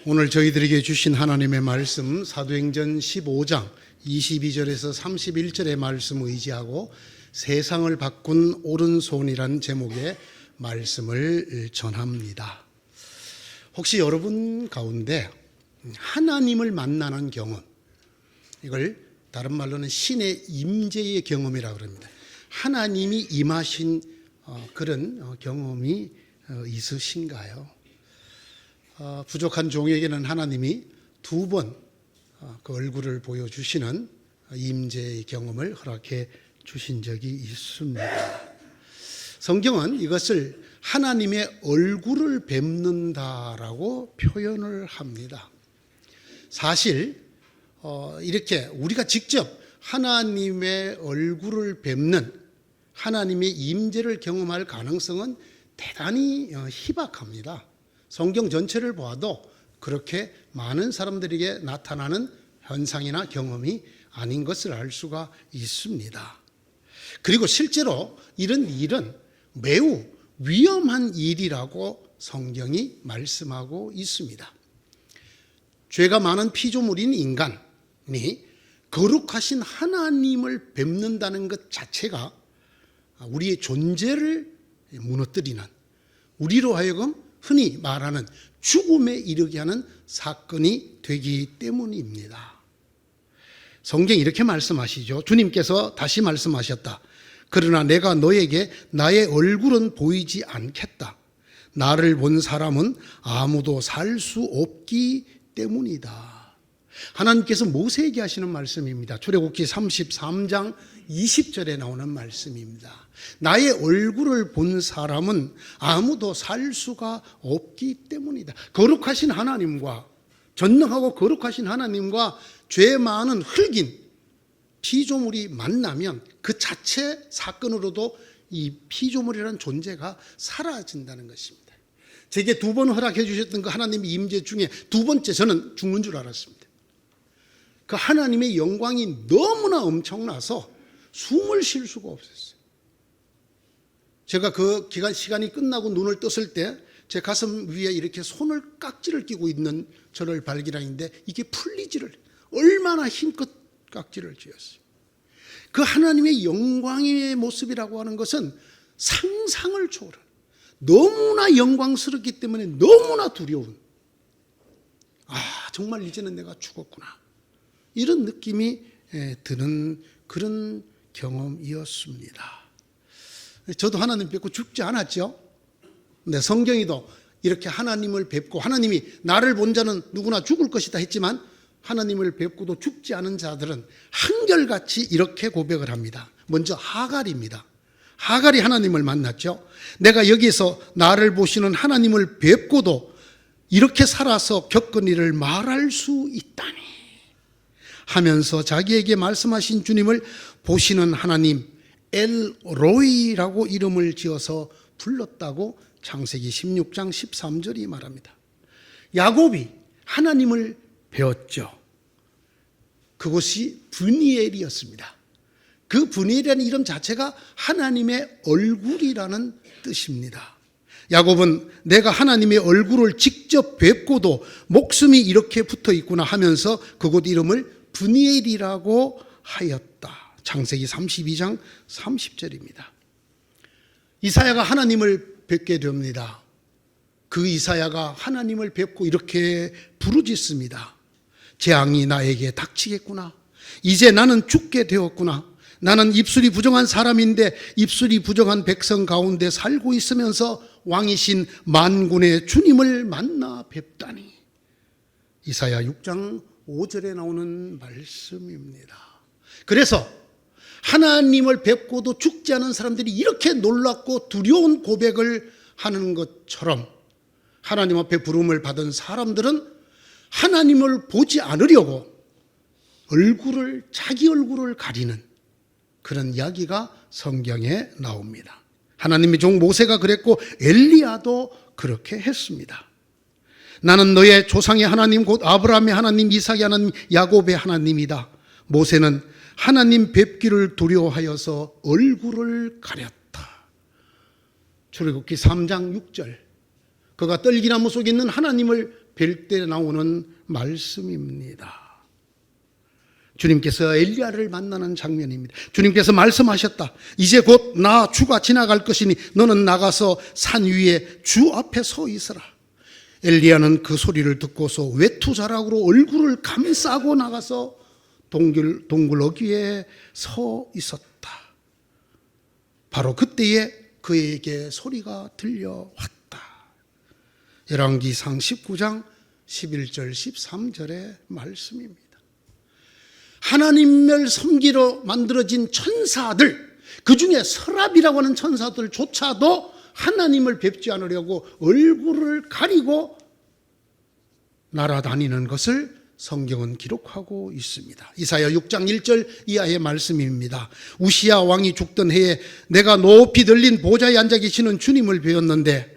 오늘 저희들에게 주신 하나님의 말씀 사도행전 15장 22절에서 31절의 말씀 의지하고 세상을 바꾼 오른손이란 제목의 말씀을 전합니다. 혹시 여러분 가운데 하나님을 만나는 경험, 이걸 다른 말로는 신의 임재의 경험이라고 합니다. 하나님이 임하신 그런 경험이 있으신가요? 부족한 종에게는 하나님이 두 번 그 얼굴을 보여주시는 임재의 경험을 허락해 주신 적이 있습니다. 성경은 이것을 하나님의 얼굴을 뵙는다라고 표현을 합니다. 사실 이렇게 우리가 직접 하나님의 얼굴을 뵙는 하나님의 임재를 경험할 가능성은 대단히 희박합니다. 성경 전체를 보아도 그렇게 많은 사람들에게 나타나는 현상이나 경험이 아닌 것을 알 수가 있습니다. 그리고 실제로 이런 일은 매우 위험한 일이라고 성경이 말씀하고 있습니다. 죄가 많은 피조물인 인간이 거룩하신 하나님을 뵙는다는 것 자체가 우리의 존재를 무너뜨리는, 우리로 하여금 흔히 말하는 죽음에 이르게 하는 사건이 되기 때문입니다. 성경이 이렇게 말씀하시죠. 주님께서 다시 말씀하셨다. 그러나 내가 너에게 나의 얼굴은 보이지 않겠다. 나를 본 사람은 아무도 살 수 없기 때문이다. 하나님께서 모세에게 하시는 말씀입니다. 출애굽기 33장 20절에 나오는 말씀입니다. 나의 얼굴을 본 사람은 아무도 살 수가 없기 때문이다. 거룩하신 하나님과, 전능하고 거룩하신 하나님과 죄 많은 흙인 피조물이 만나면 그 자체 사건으로도 이 피조물이라는 존재가 사라진다는 것입니다. 제게 두 번 허락해 주셨던 그 하나님의 임재 중에 두 번째, 저는 죽는 줄 알았습니다. 그 하나님의 영광이 너무나 엄청나서 숨을 쉴 수가 없었어요. 제가 그 시간이 끝나고 눈을 떴을 때 제 가슴 위에 이렇게 손을 깍지를 끼고 있는 저를 발견하는데 이게 풀리지를, 얼마나 힘껏 깍지를 쥐었어요. 그 하나님의 영광의 모습이라고 하는 것은 상상을 초월한, 너무나 영광스럽기 때문에 너무나 두려운, 정말 이제는 내가 죽었구나, 이런 느낌이 드는 그런 경험이었습니다. 저도 하나님 뵙고 죽지 않았죠. 근데 성경에도 이렇게 하나님을 뵙고 하나님이 나를 본 자는 누구나 죽을 것이다 했지만 하나님을 뵙고도 죽지 않은 자들은 한결같이 이렇게 고백을 합니다. 먼저 하갈입니다. 하갈이 하나님을 만났죠. 내가 여기서 나를 보시는 하나님을 뵙고도 이렇게 살아서 겪은 일을 말할 수 있다니 하면서 자기에게 말씀하신 주님을 보시는 하나님 엘로이라고 이름을 지어서 불렀다고 창세기 16장 13절이 말합니다. 야곱이 하나님을 배웠죠. 그곳이 브니엘이었습니다. 그 브니엘이라는 이름 자체가 하나님의 얼굴이라는 뜻입니다. 야곱은 내가 하나님의 얼굴을 직접 뵙고도 목숨이 이렇게 붙어 있구나 하면서 그곳 이름을 브니엘이라고 하였다. 창세기 32장 30절입니다. 이사야가 하나님을 뵙게 됩니다. 그 이사야가 하나님을 뵙고 이렇게 부르짖습니다. 재앙이 나에게 닥치겠구나. 이제 나는 죽게 되었구나. 나는 입술이 부정한 사람인데 입술이 부정한 백성 가운데 살고 있으면서 왕이신 만군의 주님을 만나 뵙다니. 이사야 6장 5절에 나오는 말씀입니다. 그래서 하나님을 뵙고도 죽지 않은 사람들이 이렇게 놀랍고 두려운 고백을 하는 것처럼 하나님 앞에 부름을 받은 사람들은 하나님을 보지 않으려고 자기 얼굴을 가리는 그런 이야기가 성경에 나옵니다. 하나님의 종 모세가 그랬고 엘리야도 그렇게 했습니다. 나는 너의 조상의 하나님 곧 아브라함의 하나님, 이삭의 하나님, 야곱의 하나님이다. 모세는 하나님 뵙기를 두려워하여서 얼굴을 가렸다. 출애굽기 3장 6절. 그가 떨기나무 속에 있는 하나님을 뵐 때 나오는 말씀입니다. 주님께서 엘리야를 만나는 장면입니다. 주님께서 말씀하셨다. 이제 곧 나 주가 지나갈 것이니 너는 나가서 산 위에 주 앞에 서 있으라. 엘리야는 그 소리를 듣고서 외투자락으로 얼굴을 감싸고 나가서 동굴 어귀에 서 있었다. 바로 그때에 그에게 소리가 들려왔다. 열왕기상 19장 11절 13절의 말씀입니다. 하나님을 섬기러 만들어진 천사들, 그 중에 서랍이라고 하는 천사들조차도 하나님을 뵙지 않으려고 얼굴을 가리고 날아다니는 것을 성경은 기록하고 있습니다. 이사야 6장 1절 이하의 말씀입니다. 우시야 왕이 죽던 해에 내가 높이 들린 보좌에 앉아 계시는 주님을 배웠는데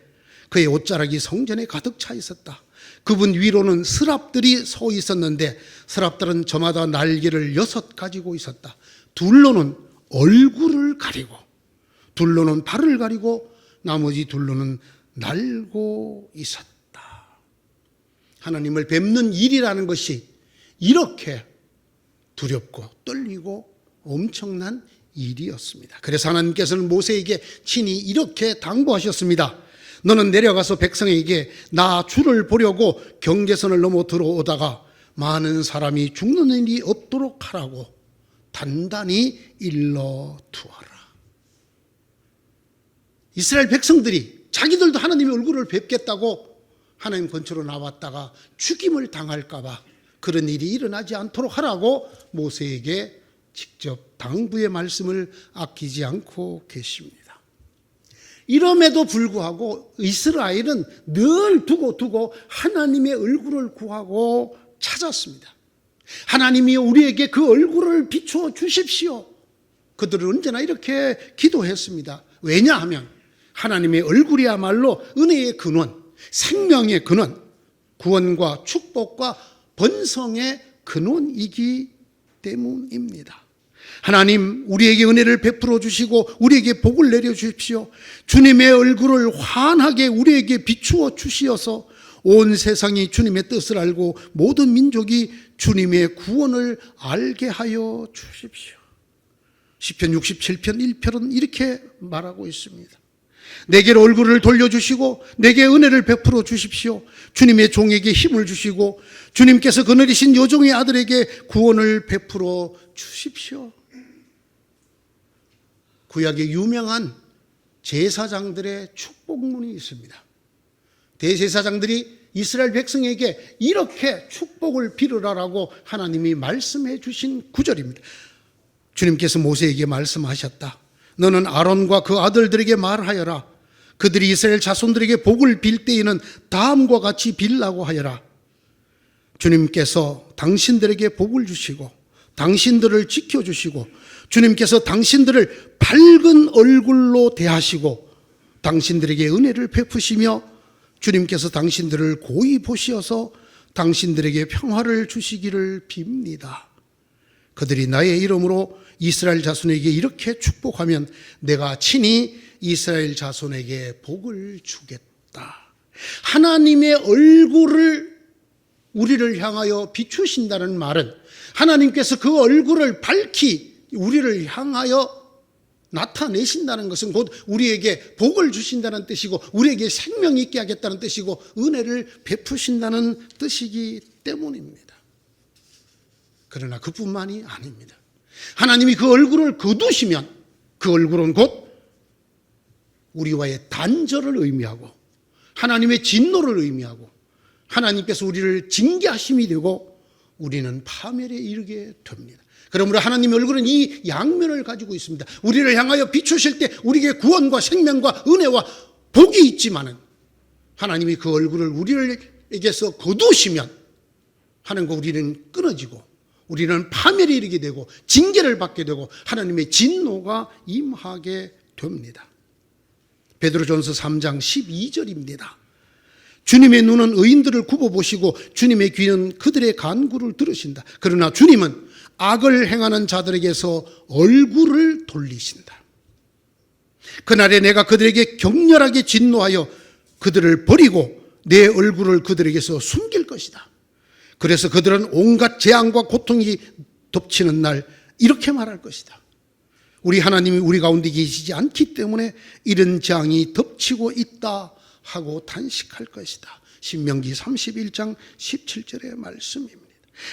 그의 옷자락이 성전에 가득 차 있었다. 그분 위로는 스랍들이 서 있었는데 스랍들은 저마다 날개를 6 가지고 있었다. 둘로는 얼굴을 가리고, 둘로는 발을 가리고, 나머지 둘로는 날고 있었다. 하나님을 뵙는 일이라는 것이 이렇게 두렵고 떨리고 엄청난 일이었습니다. 그래서 하나님께서는 모세에게 친히 이렇게 당부하셨습니다. 너는 내려가서 백성에게 나 주를 보려고 경계선을 넘어 들어오다가 많은 사람이 죽는 일이 없도록 하라고 단단히 일러두어라. 이스라엘 백성들이 자기들도 하나님의 얼굴을 뵙겠다고 하나님 근처로 나왔다가 죽임을 당할까 봐 그런 일이 일어나지 않도록 하라고 모세에게 직접 당부의 말씀을 아끼지 않고 계십니다. 이럼에도 불구하고 이스라엘은 늘 두고 하나님의 얼굴을 구하고 찾았습니다. 하나님이 우리에게 그 얼굴을 비추어 주십시오. 그들은 언제나 이렇게 기도했습니다. 왜냐하면 하나님의 얼굴이야말로 은혜의 근원, 생명의 근원, 구원과 축복과 번성의 근원이기 때문입니다. 하나님, 우리에게 은혜를 베풀어 주시고 우리에게 복을 내려 주십시오. 주님의 얼굴을 환하게 우리에게 비추어 주시어서 온 세상이 주님의 뜻을 알고 모든 민족이 주님의 구원을 알게 하여 주십시오. 시편 67편 1편은 이렇게 말하고 있습니다. 내게로 얼굴을 돌려주시고 내게 은혜를 베풀어 주십시오. 주님의 종에게 힘을 주시고 주님께서 거느리신 여종의 아들에게 구원을 베풀어 주십시오. 구약의 유명한 제사장들의 축복문이 있습니다. 대제사장들이 이스라엘 백성에게 이렇게 축복을 빌으라라고 하나님이 말씀해 주신 구절입니다. 주님께서 모세에게 말씀하셨다. 너는 아론과 그 아들들에게 말하여라. 그들이 이스라엘 자손들에게 복을 빌 때에는 다음과 같이 빌라고 하여라. 주님께서 당신들에게 복을 주시고 당신들을 지켜주시고 주님께서 당신들을 밝은 얼굴로 대하시고 당신들에게 은혜를 베푸시며 주님께서 당신들을 고이 보시어서 당신들에게 평화를 주시기를 빕니다. 그들이 나의 이름으로 이스라엘 자손에게 이렇게 축복하면 내가 친히 이스라엘 자손에게 복을 주겠다. 하나님의 얼굴을 우리를 향하여 비추신다는 말은 하나님께서 그 얼굴을 밝히 우리를 향하여 나타내신다는 것은 곧 우리에게 복을 주신다는 뜻이고 우리에게 생명 있게 하겠다는 뜻이고 은혜를 베푸신다는 뜻이기 때문입니다. 그러나 그뿐만이 아닙니다. 하나님이 그 얼굴을 거두시면 그 얼굴은 곧 우리와의 단절을 의미하고 하나님의 진노를 의미하고 하나님께서 우리를 징계하심이 되고 우리는 파멸에 이르게 됩니다. 그러므로 하나님의 얼굴은 이 양면을 가지고 있습니다. 우리를 향하여 비추실 때 우리에게 구원과 생명과 은혜와 복이 있지만은 하나님이 그 얼굴을 우리에게서 거두시면 하나님과 우리는 끊어지고 우리는 파멸에 이르게 되고 징계를 받게 되고 하나님의 진노가 임하게 됩니다. 베드로전서 3장 12절입니다. 주님의 눈은 의인들을 굽어보시고 주님의 귀는 그들의 간구를 들으신다. 그러나 주님은 악을 행하는 자들에게서 얼굴을 돌리신다. 그날에 내가 그들에게 격렬하게 진노하여 그들을 버리고 내 얼굴을 그들에게서 숨길 것이다. 그래서 그들은 온갖 재앙과 고통이 덮치는 날 이렇게 말할 것이다. 우리 하나님이 우리 가운데 계시지 않기 때문에 이런 재앙이 덮치고 있다 하고 탄식할 것이다. 신명기 31장 17절의 말씀입니다.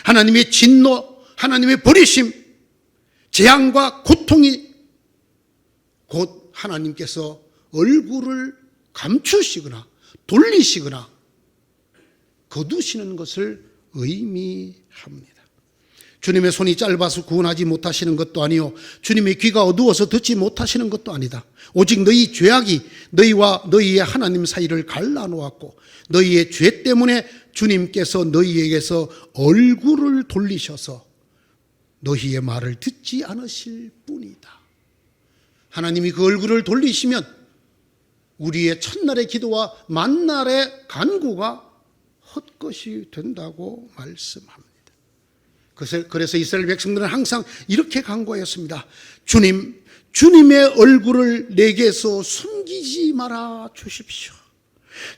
하나님의 진노, 하나님의 버리심, 재앙과 고통이 곧 하나님께서 얼굴을 감추시거나 돌리시거나 거두시는 것을 의미합니다. 주님의 손이 짧아서 구원하지 못하시는 것도 아니요 주님의 귀가 어두워서 듣지 못하시는 것도 아니다. 오직 너희 죄악이 너희와 너희의 하나님 사이를 갈라놓았고 너희의 죄 때문에 주님께서 너희에게서 얼굴을 돌리셔서 너희의 말을 듣지 않으실 뿐이다. 하나님이 그 얼굴을 돌리시면 우리의 첫날의 기도와 만날의 간구가 헛것이 된다고 말씀합니다. 그래서 이스라엘 백성들은 항상 이렇게 간구하였습니다. 주님, 주님의 얼굴을 내게서 숨기지 말아 주십시오.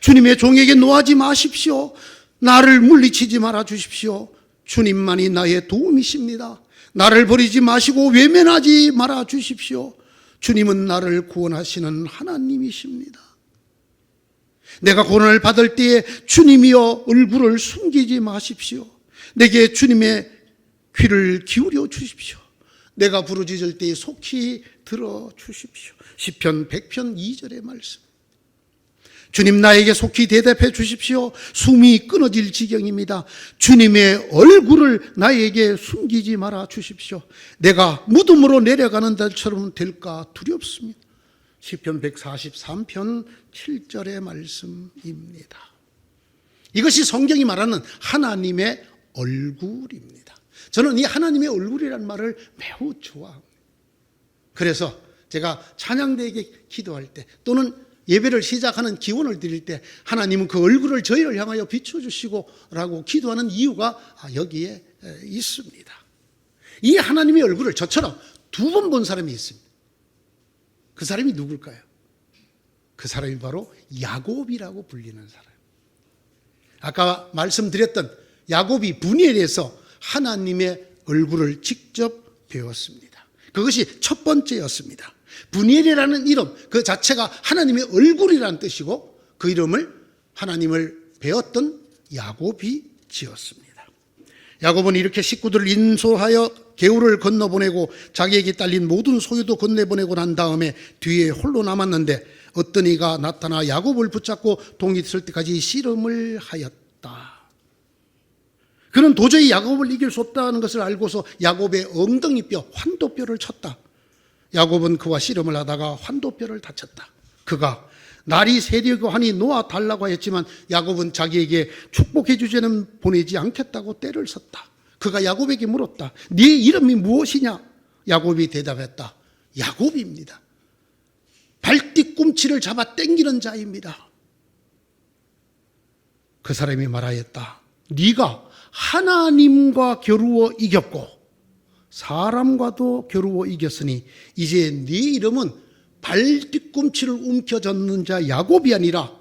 주님의 종에게 노하지 마십시오. 나를 물리치지 말아 주십시오. 주님만이 나의 도움이십니다. 나를 버리지 마시고 외면하지 말아 주십시오. 주님은 나를 구원하시는 하나님이십니다. 내가 고난을 받을 때에 주님이여 얼굴을 숨기지 마십시오. 내게 주님의 귀를 기울여 주십시오. 내가 부르짖을 때에 속히 들어주십시오. 시편 100편 2절의 말씀. 주님 나에게 속히 대답해 주십시오. 숨이 끊어질 지경입니다. 주님의 얼굴을 나에게 숨기지 말아 주십시오. 내가 무덤으로 내려가는 달처럼 될까 두렵습니다. 시편 143편 7절의 말씀입니다. 이것이 성경이 말하는 하나님의 얼굴입니다. 저는 이 하나님의 얼굴이라는 말을 매우 좋아합니다. 그래서 제가 찬양대에게 기도할 때 또는 예배를 시작하는 기원을 드릴 때 하나님은 그 얼굴을 저희를 향하여 비춰주시고 라고 기도하는 이유가 여기에 있습니다. 이 하나님의 얼굴을 저처럼 두 번 본 사람이 있습니다. 그 사람이 누굴까요? 그 사람이 바로 야곱이라고 불리는 사람. 아까 말씀드렸던 야곱이 브니엘에서 하나님의 얼굴을 직접 배웠습니다. 그것이 첫 번째였습니다. 브니엘이라는 이름 그 자체가 하나님의 얼굴이라는 뜻이고 그 이름을 하나님을 배웠던 야곱이 지었습니다. 야곱은 이렇게 식구들을 인솔하여 개울을 건너보내고 자기에게 딸린 모든 소유도 건네보내고 난 다음에 뒤에 홀로 남았는데 어떤 이가 나타나 야곱을 붙잡고 동이 있을 때까지 씨름을 하였다. 그는 도저히 야곱을 이길 수 없다는 것을 알고서 야곱의 엉덩이뼈 환도뼈를 쳤다. 야곱은 그와 씨름을 하다가 환도뼈를 다쳤다. 그가 날이 새려고 하니 놓아달라고 했지만 야곱은 자기에게 축복해 주지는 보내지 않겠다고 떼를 썼다. 그가 야곱에게 물었다. 네 이름이 무엇이냐? 야곱이 대답했다. 야곱입니다. 발뒤꿈치를 잡아 당기는 자입니다. 그 사람이 말하였다. 네가 하나님과 겨루어 이겼고 사람과도 겨루어 이겼으니 이제 네 이름은 발뒤꿈치를 움켜잡는 자 야곱이 아니라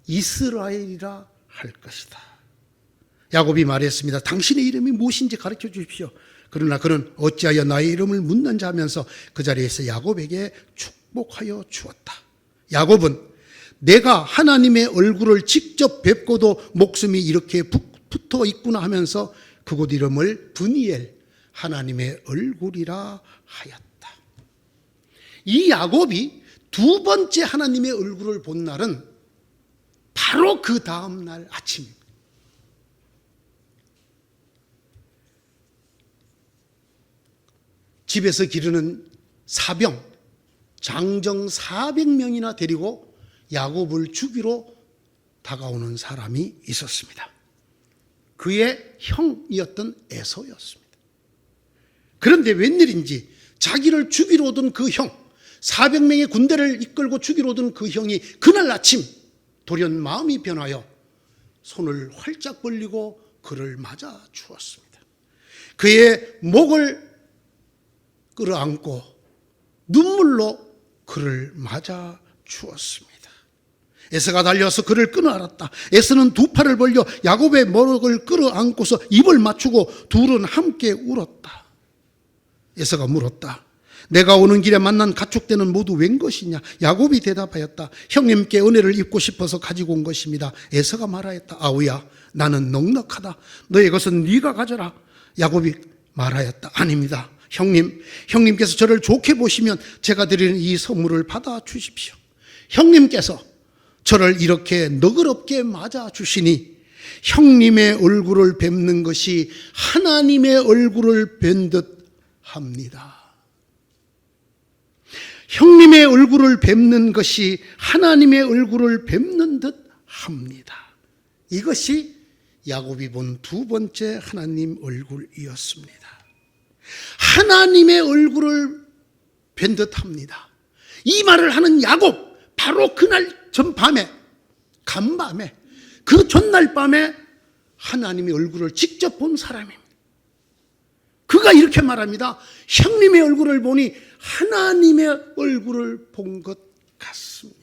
이스라엘이라 할 것이다. 야곱이 말했습니다. 당신의 이름이 무엇인지 가르쳐 주십시오. 그러나 그는 어찌하여 나의 이름을 묻는지 하면서 그 자리에서 야곱에게 축복하여 주었다. 야곱은 내가 하나님의 얼굴을 직접 뵙고도 목숨이 이렇게 붙어 있구나 하면서 그곳 이름을 브니엘, 하나님의 얼굴이라 하였다. 이 야곱이 두 번째 하나님의 얼굴을 본 날은 바로 그 다음 날 아침입니다. 집에서 기르는 사병, 장정 400명이나 데리고 야곱을 죽이러 다가오는 사람이 있었습니다. 그의 형이었던 에서였습니다. 그런데 웬일인지 자기를 죽이러 오던 그 형, 400명의 군대를 이끌고 죽이러 오던 그 형이 그날 아침 돌연 마음이 변하여 손을 활짝 벌리고 그를 맞아 주었습니다. 그의 목을 끌어안고 눈물로 그를 맞아 주었습니다. 에서가 달려서 그를 끊어안았다. 에서는 두 팔을 벌려 야곱의 목을 끌어안고서 입을 맞추고 둘은 함께 울었다. 에서가 물었다. 내가 오는 길에 만난 가축대는 모두 웬 것이냐? 야곱이 대답하였다. 형님께 은혜를 입고 싶어서 가지고 온 것입니다. 에서가 말하였다. 아우야, 나는 넉넉하다. 너의 것은 네가 가져라. 야곱이 말하였다. 아닙니다. 형님께서 저를 좋게 보시면 제가 드리는 이 선물을 받아 주십시오. 형님께서 저를 이렇게 너그럽게 맞아 주시니 형님의 얼굴을 뵙는 것이 하나님의 얼굴을 뵌 듯 합니다. 형님의 얼굴을 뵙는 것이 하나님의 얼굴을 뵙는 듯 합니다. 이것이 야곱이 본 두 번째 하나님 얼굴이었습니다. 하나님의 얼굴을 뵌 듯 합니다. 이 말을 하는 야곱, 바로 그날 전밤에, 간밤에, 그 전날 밤에 하나님의 얼굴을 직접 본 사람입니다. 그가 이렇게 말합니다. 형님의 얼굴을 보니 하나님의 얼굴을 본 것 같습니다.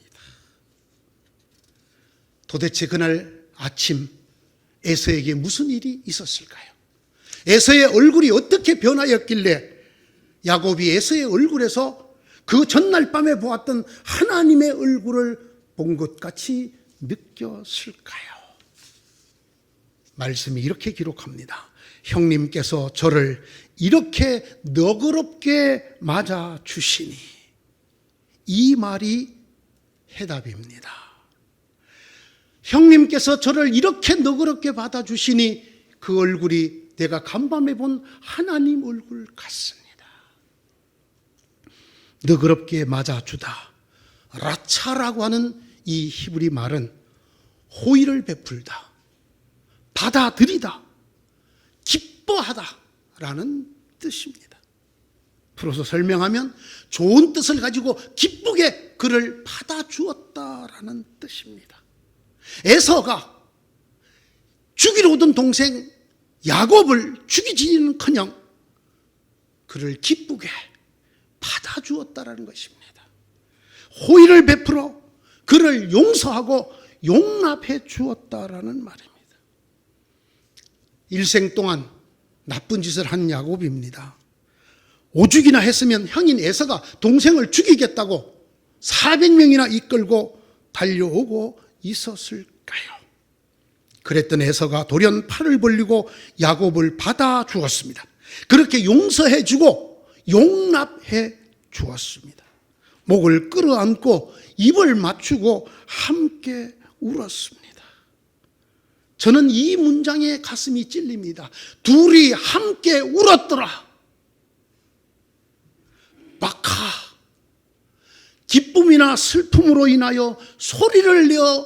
도대체 그날 아침 에서에게 무슨 일이 있었을까요? 에서의 얼굴이 어떻게 변하였길래 야곱이 에서의 얼굴에서 그 전날 밤에 보았던 하나님의 얼굴을 본 것 같이 느꼈을까요? 말씀이 이렇게 기록합니다. 형님께서 저를 이렇게 너그럽게 맞아 주시니, 이 말이 해답입니다. 형님께서 저를 이렇게 너그럽게 받아주시니 그 얼굴이 내가 간밤에 본 하나님 얼굴 같습니다. 너그럽게 맞아주다, 라차라고 하는 이 히브리 말은 호의를 베풀다, 받아들이다, 기뻐하다라는 뜻입니다. 풀어서 설명하면 좋은 뜻을 가지고 기쁘게 그를 받아주었다라는 뜻입니다. 에서가 죽이러 오던 동생 야곱을 죽이지는커녕 그를 기쁘게 받아주었다라는 것입니다. 호의를 베풀어 그를 용서하고 용납해 주었다라는 말입니다. 일생 동안 나쁜 짓을 한 야곱입니다. 오죽이나 했으면 형인 에서가 동생을 죽이겠다고 400명이나 이끌고 달려오고 있었을까요? 그랬던 에서가 돌연 팔을 벌리고 야곱을 받아 주었습니다. 그렇게 용서해 주고 용납해 주었습니다. 목을 끌어안고 입을 맞추고 함께 울었습니다. 저는 이 문장에 가슴이 찔립니다. 둘이 함께 울었더라. 박하, 기쁨이나 슬픔으로 인하여 소리를 내어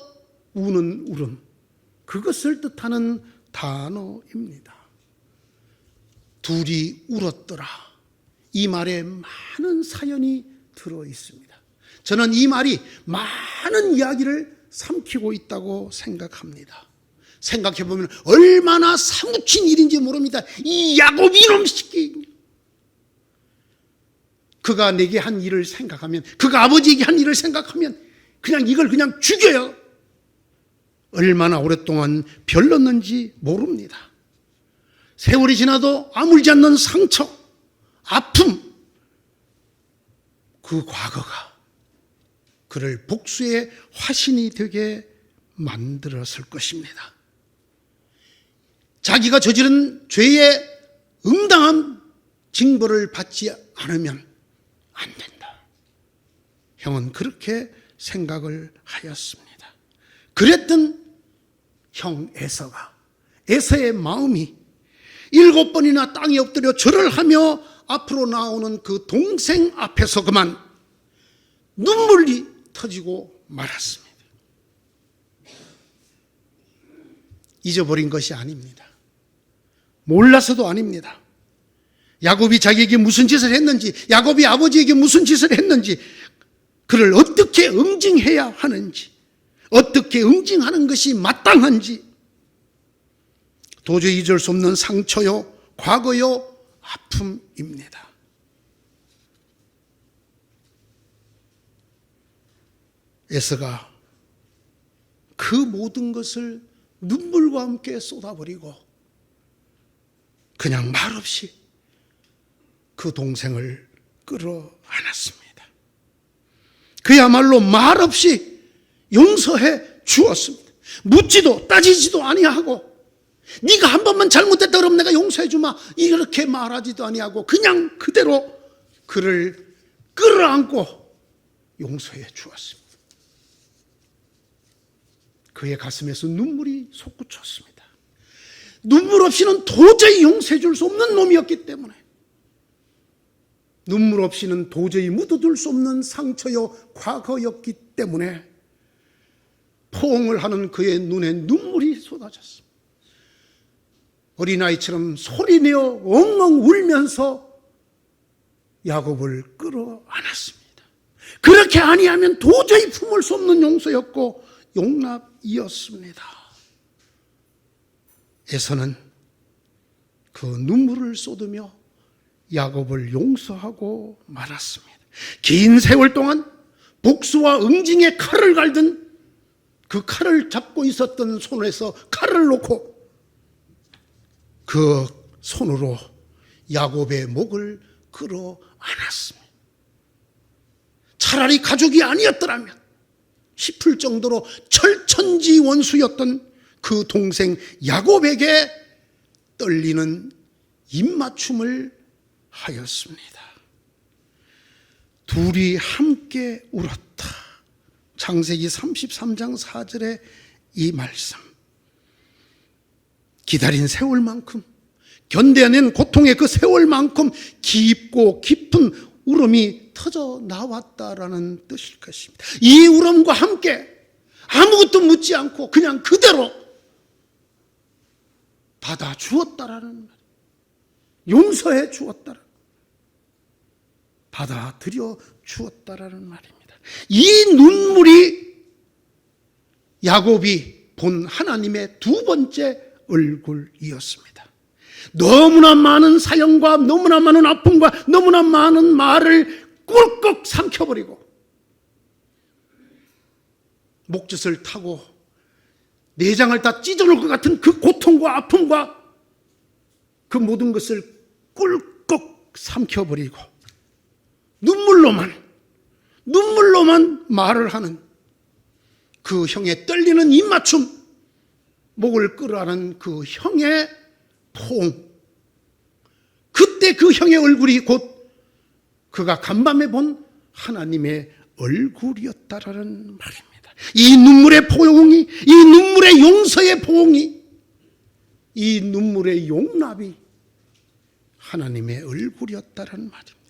우는 울음, 그것을 뜻하는 단어입니다. 둘이 울었더라. 이 말에 많은 사연이 들어 있습니다. 저는 이 말이 많은 이야기를 삼키고 있다고 생각합니다. 생각해보면 얼마나 사무친 일인지 모릅니다. 이 야곱 이놈 새끼, 그가 내게 한 일을 생각하면, 그가 아버지에게 한 일을 생각하면 그냥 이걸 그냥 죽여요. 얼마나 오랫동안 별렀는지 모릅니다. 세월이 지나도 아물지 않는 상처, 아픔, 그 과거가 그를 복수의 화신이 되게 만들었을 것입니다. 자기가 저지른 죄에 응당한 징벌을 받지 않으면 안 된다. 형은 그렇게 생각을 하였습니다. 그랬던 형 에서가, 에서의 마음이 7번이나 땅에 엎드려 절을 하며 앞으로 나오는 그 동생 앞에서 그만 눈물이 터지고 말았습니다. 잊어버린 것이 아닙니다. 몰라서도 아닙니다. 야곱이 자기에게 무슨 짓을 했는지, 야곱이 아버지에게 무슨 짓을 했는지, 그를 어떻게 응징해야 하는지, 어떻게 응징하는 것이 마땅한지 도저히 잊을 수 없는 상처요, 과거요, 아픔입니다. 에서가 그 모든 것을 눈물과 함께 쏟아버리고 그냥 말없이 그 동생을 끌어안았습니다. 그야말로 말없이 용서해 주었습니다. 묻지도 따지지도 아니하고 네가 한 번만 잘못했다 그러면 내가 용서해 주마 이렇게 말하지도 아니하고 그냥 그대로 그를 끌어안고 용서해 주었습니다. 그의 가슴에서 눈물이 솟구쳤습니다. 눈물 없이는 도저히 용서해 줄 수 없는 놈이었기 때문에, 눈물 없이는 도저히 묻어둘 수 없는 상처요 과거였기 때문에 포옹을 하는 그의 눈에 눈물이 쏟아졌습니다. 어린아이처럼 소리내어 엉엉 울면서 야곱을 끌어안았습니다. 그렇게 아니하면 도저히 품을 수 없는 용서였고 용납이었습니다. 에서는 그 눈물을 쏟으며 야곱을 용서하고 말았습니다. 긴 세월 동안 복수와 응징의 칼을 갈던 그 칼을 잡고 있었던 손에서 칼을 놓고 그 손으로 야곱의 목을 끌어안았습니다. 차라리 가족이 아니었더라면 싶을 정도로 철천지 원수였던 그 동생 야곱에게 떨리는 입맞춤을 하였습니다. 둘이 함께 울었다. 창세기 33장 4절의 이 말씀. 기다린 세월만큼, 견뎌낸 고통의 그 세월만큼 깊고 깊은 울음이 터져 나왔다라는 뜻일 것입니다. 이 울음과 함께 아무것도 묻지 않고 그냥 그대로 받아 주었다라는 말, 용서해 주었다라는, 받아들여 주었다라는 말입니다. 이 눈물이 야곱이 본 하나님의 두 번째 얼굴이었습니다. 너무나 많은 사연과 너무나 많은 아픔과 너무나 많은 말을 꿀꺽 삼켜버리고 목젖을 타고 내장을 다 찢어놓을 것 같은 그 고통과 아픔과 그 모든 것을 꿀꺽 삼켜버리고 눈물로만 말을 하는 그 형의 떨리는 입맞춤, 목을 끌어안은 그 형의 포옹, 그때 그 형의 얼굴이 곧 그가 간밤에 본 하나님의 얼굴이었다라는 말입니다. 이 눈물의 포옹이, 이 눈물의 용서의 포옹이, 이 눈물의 용납이 하나님의 얼굴이었다라는 말입니다.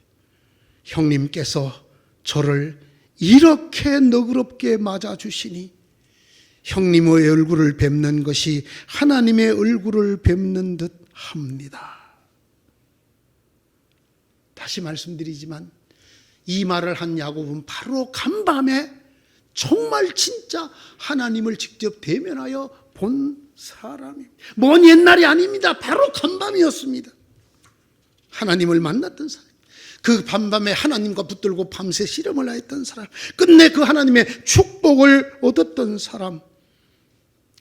형님께서 저를 이렇게 너그럽게 맞아주시니 형님의 얼굴을 뵙는 것이 하나님의 얼굴을 뵙는 듯 합니다. 다시 말씀드리지만 이 말을 한 야곱은 바로 간밤에 정말 진짜 하나님을 직접 대면하여 본 사람입니다. 먼 옛날이 아닙니다. 바로 간밤이었습니다. 하나님을 만났던 사람, 그 밤밤에 하나님과 붙들고 밤새 씨름을 하였던 사람, 끝내 그 하나님의 축복을 얻었던 사람,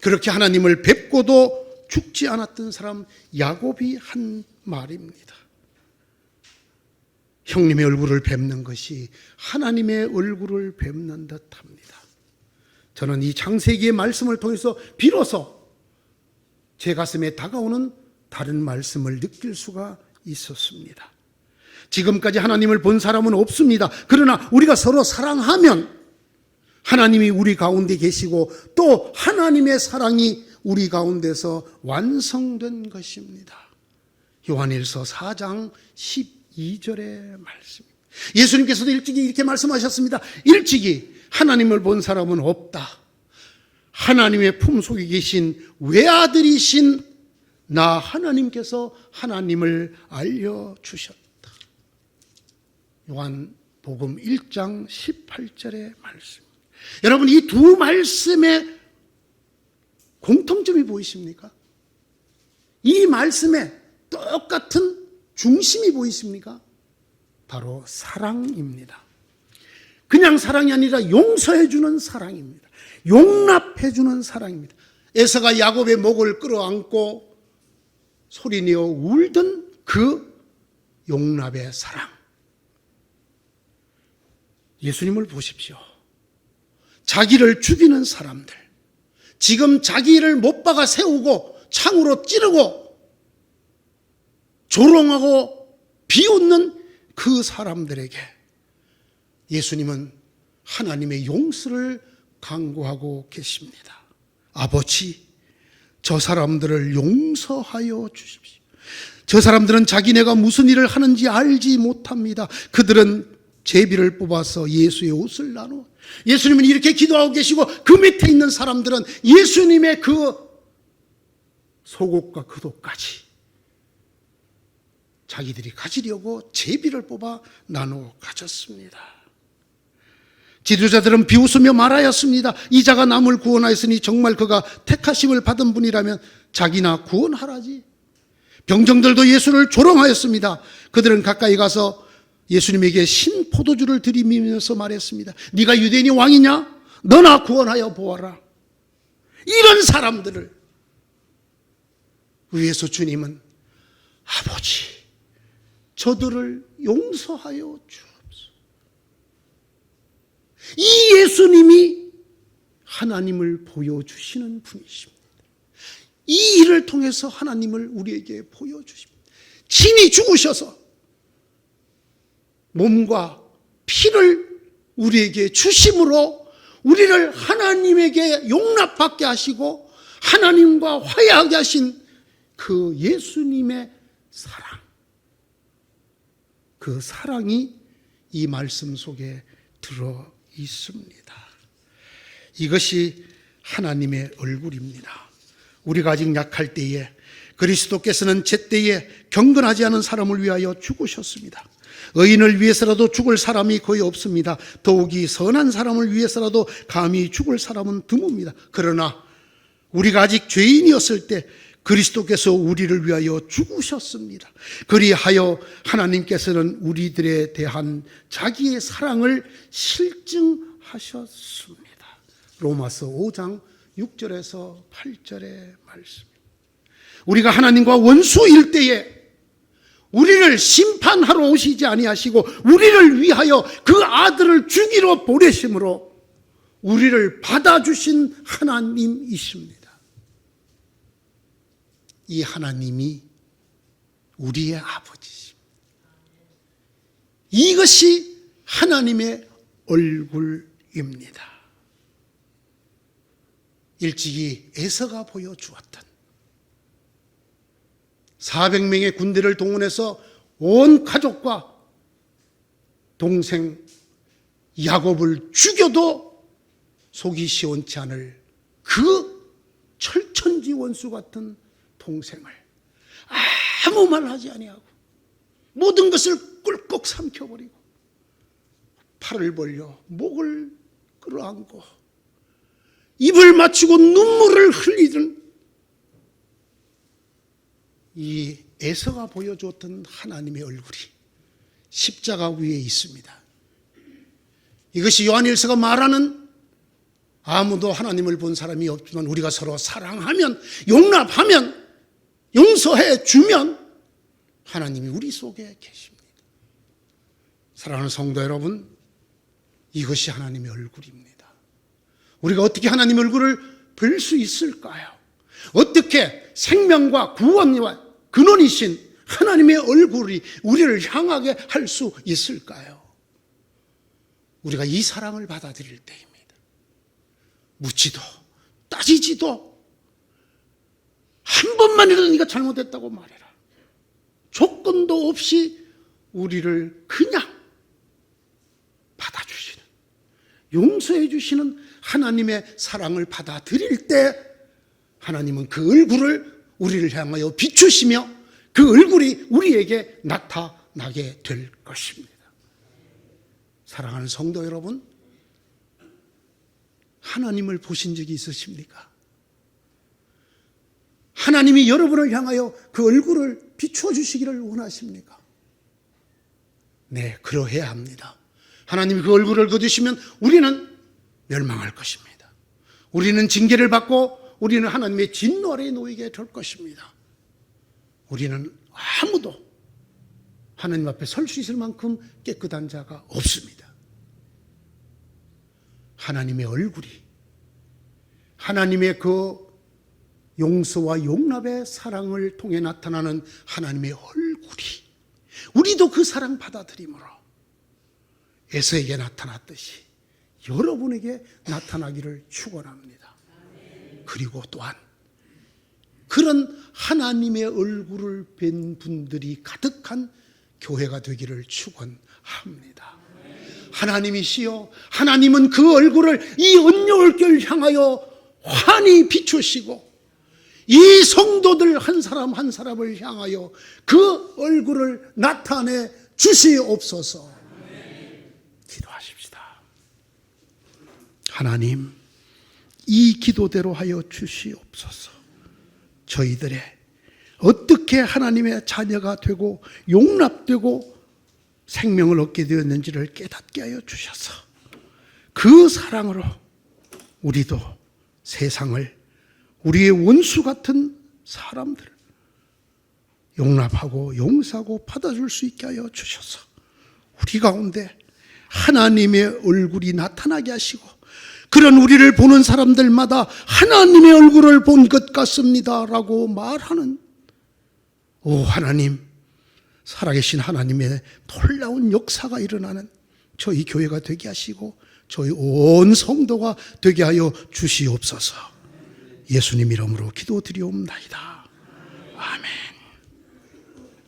그렇게 하나님을 뵙고도 죽지 않았던 사람 야곱이 한 말입니다. 형님의 얼굴을 뵙는 것이 하나님의 얼굴을 뵙는 듯합니다. 저는 이 창세기의 말씀을 통해서 비로소 제 가슴에 다가오는 다른 말씀을 느낄 수가 있었습니다. 지금까지 하나님을 본 사람은 없습니다. 그러나 우리가 서로 사랑하면 하나님이 우리 가운데 계시고 또 하나님의 사랑이 우리 가운데서 완성된 것입니다. 요한일서 4장 12절의 말씀. 예수님께서도 일찍이 이렇게 말씀하셨습니다. 일찍이 하나님을 본 사람은 없다. 하나님의 품속에 계신 외아들이신 나 하나님께서 하나님을 알려주셨다. 요한복음 1장 18절의 말씀. 여러분, 이 두 말씀의 공통점이 보이십니까? 이 말씀에 똑같은 중심이 보이십니까? 바로 사랑입니다. 그냥 사랑이 아니라 용서해주는 사랑입니다. 용납해주는 사랑입니다. 에서가 야곱의 목을 끌어안고 소리내어 울던 그 용납의 사랑. 예수님을 보십시오. 자기를 죽이는 사람들, 지금 자기를 못 박아 세우고 창으로 찌르고 조롱하고 비웃는 그 사람들에게 예수님은 하나님의 용서를 강구하고 계십니다. 아버지, 저 사람들을 용서하여 주십시오. 저 사람들은 자기네가 무슨 일을 하는지 알지 못합니다. 그들은 제비를 뽑아서 예수의 옷을 나누어, 예수님은 이렇게 기도하고 계시고 그 밑에 있는 사람들은 예수님의 그 속옷과 겉옷까지 자기들이 가지려고 제비를 뽑아 나누어 가졌습니다. 지도자들은 비웃으며 말하였습니다. 이 자가 남을 구원하였으니 정말 그가 택하심을 받은 분이라면 자기나 구원하라지. 병정들도 예수를 조롱하였습니다. 그들은 가까이 가서 예수님에게 신포도주를 들이미면서 말했습니다. 네가 유대인이 왕이냐? 너나 구원하여 보아라. 이런 사람들을 위해서 주님은 아버지, 저들을 용서하여 주옵소서. 이 예수님이 하나님을 보여주시는 분이십니다. 이 일을 통해서 하나님을 우리에게 보여주십니다. 친히 죽으셔서 몸과 피를 우리에게 주심으로 우리를 하나님에게 용납받게 하시고 하나님과 화해하게 하신 그 예수님의 사랑, 그 사랑이 이 말씀 속에 들어 있습니다. 이것이 하나님의 얼굴입니다. 우리가 아직 약할 때에 그리스도께서는 제때에 경건하지 않은 사람을 위하여 죽으셨습니다. 의인을 위해서라도 죽을 사람이 거의 없습니다. 더욱이 선한 사람을 위해서라도 감히 죽을 사람은 드뭅니다. 그러나 우리가 아직 죄인이었을 때 그리스도께서 우리를 위하여 죽으셨습니다. 그리하여 하나님께서는 우리들에 대한 자기의 사랑을 실증하셨습니다. 로마서 5장 6절에서 8절의 말씀. 우리가 하나님과 원수일 때에 우리를 심판하러 오시지 아니하시고 우리를 위하여 그 아들을 죽이러 보내심으로 우리를 받아주신 하나님이십니다. 이 하나님이 우리의 아버지십니다. 이것이 하나님의 얼굴입니다. 일찍이 에서가 보여주었던 400명의 군대를 동원해서 온 가족과 동생 야곱을 죽여도 속이 시원치 않을 그 철천지 원수 같은 동생을 아무 말 하지 아니하고 모든 것을 꿀꺽 삼켜버리고 팔을 벌려 목을 끌어안고 입을 맞추고 눈물을 흘리던 이 에서가 보여주었던 하나님의 얼굴이 십자가 위에 있습니다. 이것이 요한일서가 말하는 아무도 하나님을 본 사람이 없지만 우리가 서로 사랑하면, 용납하면, 용서해 주면 하나님이 우리 속에 계십니다. 사랑하는 성도 여러분, 이것이 하나님의 얼굴입니다. 우리가 어떻게 하나님의 얼굴을 볼 수 있을까요? 어떻게 생명과 구원과 근원이신 하나님의 얼굴이 우리를 향하게 할 수 있을까요? 우리가 이 사랑을 받아들일 때입니다. 묻지도 따지지도 한 번만이라도 네가 잘못했다고 말해라. 조건도 없이 우리를 그냥 받아주시는, 용서해 주시는 하나님의 사랑을 받아들일 때 하나님은 그 얼굴을 우리를 향하여 비추시며 그 얼굴이 우리에게 나타나게 될 것입니다. 사랑하는 성도 여러분, 하나님을 보신 적이 있으십니까? 하나님이 여러분을 향하여 그 얼굴을 비추어 주시기를 원하십니까? 네, 그러해야 합니다. 하나님이 그 얼굴을 거두시면 우리는 멸망할 것입니다. 우리는 징계를 받고 우리는 하나님의 진노 아래에 놓이게 될 것입니다. 우리는 아무도 하나님 앞에 설 수 있을 만큼 깨끗한 자가 없습니다. 하나님의 얼굴이, 하나님의 그 용서와 용납의 사랑을 통해 나타나는 하나님의 얼굴이, 우리도 그 사랑 받아들임으로 에서에게 나타났듯이 여러분에게 나타나기를 축원합니다. 그리고 또한 그런 하나님의 얼굴을 뵌 분들이 가득한 교회가 되기를 축원합니다. 하나님이시여, 하나님은 그 얼굴을 이 언녀올교를 향하여 환히 비추시고 이 성도들 한 사람 한 사람을 향하여 그 얼굴을 나타내 주시옵소서. 기도하십시다. 하나님, 이 기도대로 하여 주시옵소서. 저희들의 어떻게 하나님의 자녀가 되고 용납되고 생명을 얻게 되었는지를 깨닫게 하여 주셔서 그 사랑으로 우리도 세상을, 우리의 원수 같은 사람들을 용납하고 용서하고 받아줄 수 있게 하여 주셔서 우리 가운데 하나님의 얼굴이 나타나게 하시고, 그런 우리를 보는 사람들마다 하나님의 얼굴을 본 것 같습니다 라고 말하는, 오 하나님, 살아계신 하나님의 놀라운 역사가 일어나는 저희 교회가 되게 하시고 저희 온 성도가 되게 하여 주시옵소서. 예수님 이름으로 기도드리옵나이다. 아멘.